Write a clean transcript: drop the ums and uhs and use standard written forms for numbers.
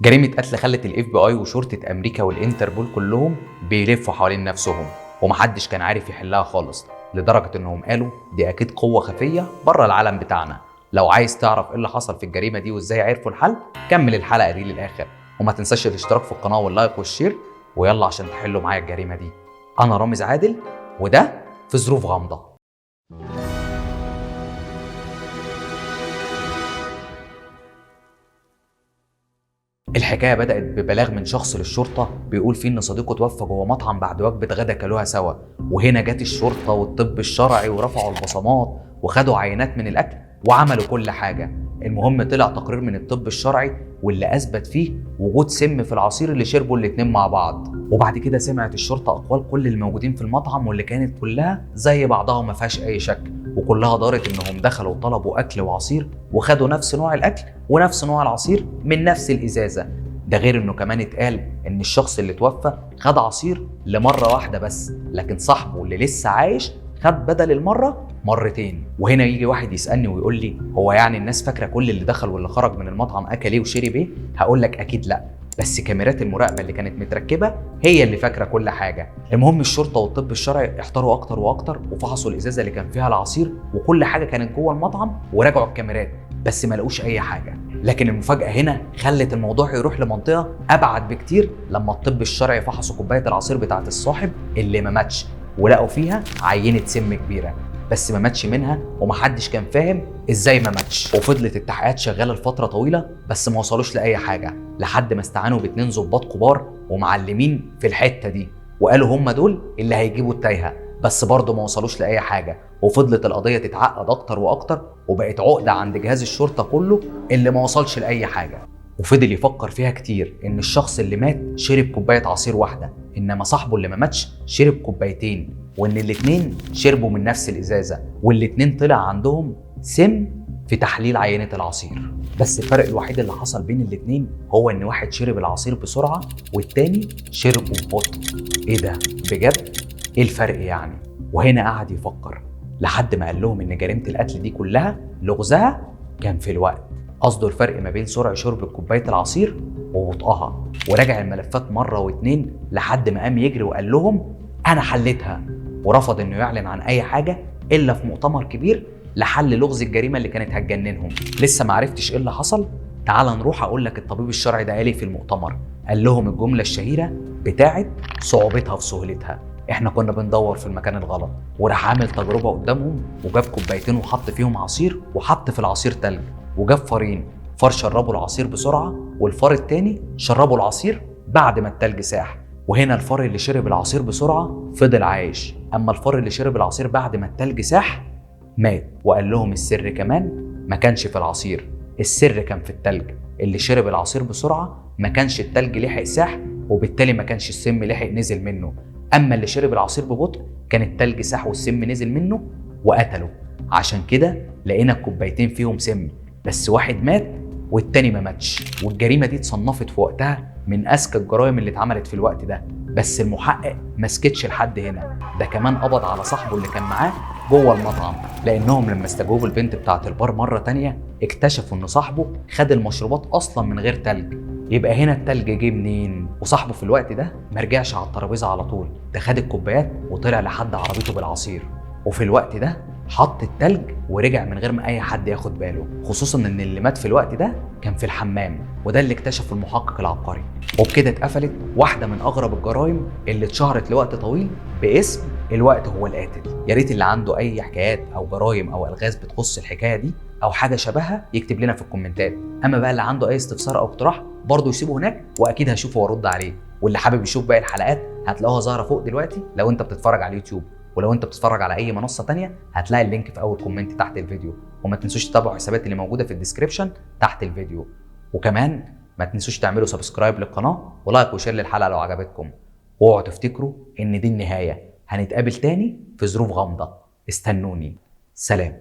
جريمة قتل خلت الاف بي اي وشرطة امريكا والانتربول كلهم بيلفوا حوالين نفسهم، ومحدش كان عارف يحلها خالص، لدرجة انهم قالوا دي اكيد قوة خفية بره العالم بتاعنا. لو عايز تعرف ايه اللي حصل في الجريمة دي وازاي عرفوا الحل، كمل الحلقة دي للاخر، وما تنساش الاشتراك في القناة واللايك والشير، ويلا عشان تحلوا معايا الجريمة دي. انا رامز عادل، وده في ظروف غامضة. الحكايه بدات ببلاغ من شخص للشرطه بيقول فيه ان صديقه توفى جوه مطعم بعد وجبه غدا كلوها سوا، وهنا جت الشرطه والطب الشرعي ورفعوا البصمات وخدوا عينات من الاكل وعملوا كل حاجه. المهم طلع تقرير من الطب الشرعي واللي اثبت فيه وجود سم في العصير اللي شربوا الاتنين مع بعض. وبعد كده سمعت الشرطه اقوال كل الموجودين في المطعم واللي كانت كلها زي بعضها وما فيهاش اي شك، وكلها دارت انهم دخلوا وطلبوا اكل وعصير وخدوا نفس نوع الاكل ونفس نوع العصير من نفس الازازه. ده غير انه كمان اتقال ان الشخص اللي توفى خد عصير لمره واحده بس، لكن صاحبه اللي لسه عايش خد بدل المره مرتين. وهنا يجي واحد يسالني ويقول لي هو يعني الناس فاكره كل اللي دخل واللي خرج من المطعم اكل ايه وشرب ايه؟ هقول لك اكيد لا، بس كاميرات المراقبه اللي كانت متركبه هي اللي فاكره كل حاجه. المهم الشرطه والطب الشرعي احتاروا اكتر واكتر وفحصوا الازازه اللي كان فيها العصير وكل حاجه كانت جوه المطعم وراجعوا الكاميرات، بس ما لقوش اي حاجه. لكن المفاجاه هنا خلت الموضوع يروح لمنطقه ابعد بكتير لما الطب الشرعي فحصوا كوبايه العصير بتاعه الصاحب اللي ما ماتش، ولقوا فيها عينه سم كبيره، بس ما ماتش منها ومحدش كان فاهم ازاي ما ماتش. وفضلت التحقيقات شغاله لفتره طويله بس ما وصلوش لاي حاجه، لحد ما استعانوا باتنين ضباط كبار ومعلمين في الحته دي وقالوا هم دول اللي هيجيبوا التايهه، بس برضه ما وصلوش لاي حاجه. وفضلت القضيه تتعقد اكتر واكتر وبقت عقده عند جهاز الشرطه كله اللي ما وصلش لاي حاجه. وفضل يفكر فيها كتير ان الشخص اللي مات شرب كوبايه عصير واحده، انما صاحبه اللي ما ماتش شرب كوبايتين، وان الاتنين شربوا من نفس الازازه، والاتنين طلع عندهم سم في تحليل عينه العصير. بس الفرق الوحيد اللي حصل بين الاتنين هو ان واحد شرب العصير بسرعه والتاني شربه ببطء. ايه ده بجد؟ ايه الفرق يعني؟ وهنا قعد يفكر لحد ما قال لهم ان جريمه القتل دي كلها لغزها كان في الوقت. قصده الفرق ما بين سرعه شرب كوبايه العصير وبطئها. وراجع الملفات مره واتنين لحد ما قام يجري وقال لهم انا حليتها، ورفض انه يعلن عن اي حاجه الا في مؤتمر كبير لحل لغز الجريمه اللي كانت هتجننهم. لسه ما عرفتش ايه اللي حصل؟ تعال نروح اقول لك الطبيب الشرعي ده قال ايه في المؤتمر. قال لهم الجمله الشهيره بتاعت صعوبتها في سهولتها، احنا كنا بندور في المكان الغلط. وراح عامل تجربه قدامهم وجاب كوبايتين وحط فيهم عصير وحط في العصير تلج، وجاب فارين، فار شربوا العصير بسرعه والفار التاني شربوا العصير بعد ما التلج ساح. وهنا الفار اللي شرب العصير بسرعه فضل عايش، اما الفار اللي شرب العصير بعد ما التلج ساح مات. وقال لهم السر كمان ما كانش في العصير، السر كان في التلج. اللي شرب العصير بسرعه ما كانش التلج لحق ساح وبالتالي ما كانش السم لحق نزل منه، اما اللي شرب العصير ببطء كان التلج ساح والسم نزل منه وقتله. عشان كده لقينا الكوبايتين فيهم سم، بس واحد مات والتاني ما ماتش. والجريمه دي اتصنفت في وقتها من اذكى الجرائم اللي اتعملت في الوقت ده. بس المحقق ما سكتش لحد هنا، ده كمان قبض على صاحبه اللي كان معاه جوه المطعم، لانهم لما استجوبوا البنت بتاعه البار مره تانيه اكتشفوا ان صاحبه خد المشروبات اصلا من غير تلج. يبقى هنا التلج جه منين؟ وصاحبه في الوقت ده ما رجعش على الترابيزه على طول، ده خد الكوبايات وطلع لحد عربيته بالعصير، وفي الوقت ده حط التلج ورجع من غير ما اي حد ياخد باله، خصوصا ان اللي مات في الوقت ده كان في الحمام، وده اللي اكتشفه المحقق العبقري. وبكده اتقفلت واحده من اغرب الجرائم اللي اتشهرت لوقت طويل باسم الوقت هو القاتل. يا ريت اللي عنده اي حكايات او جرائم او الغاز بتخص الحكايه دي او حاجه شبهها يكتب لنا في الكومنتات، اما بقى اللي عنده اي استفسار او اقتراح برضه يسيبه هناك واكيد هشوفه وارد عليه. واللي حابب يشوف باقي الحلقات هتلاقوها ظاهره فوق دلوقتي لو انت بتتفرج على اليوتيوب، ولو انت بتتفرج على اي منصه تانية هتلاقي اللينك في اول كومنت تحت الفيديو. وما تنسوش تتابعوا حساباتي اللي موجوده في الديسكريبشن تحت الفيديو، وكمان ما تنسوش تعملوا سبسكرايب للقناه ولايك وشير للحلقه لو عجبتكم. واوعوا تفتكروا ان دي النهايه، هنتقابل تاني في ظروف غامضه. استنوني، سلام.